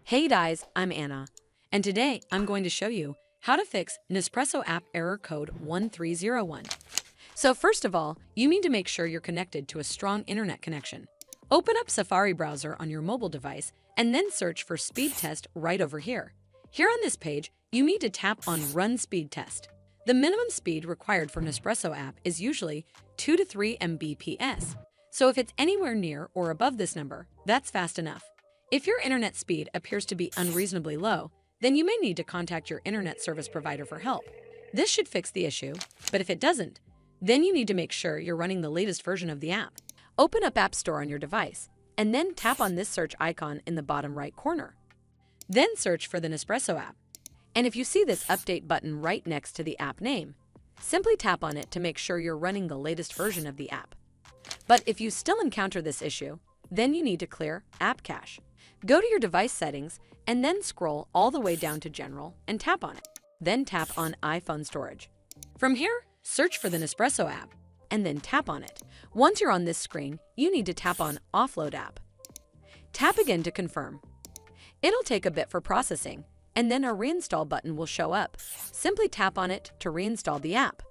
Hey guys, I'm Anna, and today I'm going to show you how to fix Nespresso app error code 1301. So first of all, you need to make sure you're connected to a strong internet connection. Open up Safari browser on your mobile device and then search for speed test right over here. Here on this page, you need to tap on Run Speed Test. The minimum speed required for Nespresso app is usually 2 to 3 Mbps. So if it's anywhere near or above this number, that's fast enough. If your internet speed appears to be unreasonably low, then you may need to contact your internet service provider for help. This should fix the issue, but if it doesn't, then you need to make sure you're running the latest version of the app. Open up App Store on your device, and then tap on this search icon in the bottom right corner. Then search for the Nespresso app. And if you see this update button right next to the app name, simply tap on it to make sure you're running the latest version of the app. But if you still encounter this issue, then you need to clear App Cache. Go to your device settings and then scroll all the way down to General and tap on it. Then tap on iPhone Storage. From here, search for the Nespresso app and then tap on it. Once you're on this screen, you need to tap on Offload App. Tap again to confirm. It'll take a bit for processing, and then a reinstall button will show up. Simply tap on it to reinstall the app.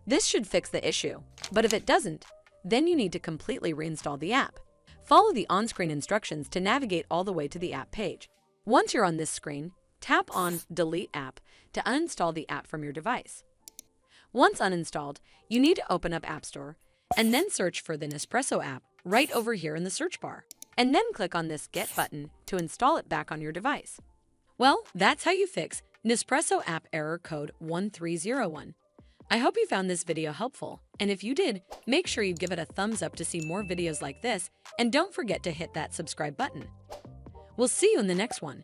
This should fix the issue, but if it doesn't, then you need to completely reinstall the app. Follow the on-screen instructions to navigate all the way to the app page. Once you're on this screen, tap on Delete App to uninstall the app from your device. Once uninstalled, you need to open up App Store and then search for the Nespresso app right over here in the search bar, and then click on this Get button to install it back on your device. Well, that's how you fix Nespresso app error code 1301. I hope you found this video helpful, and if you did, make sure you give it a thumbs up to see more videos like this, and don't forget to hit that subscribe button. We'll see you in the next one.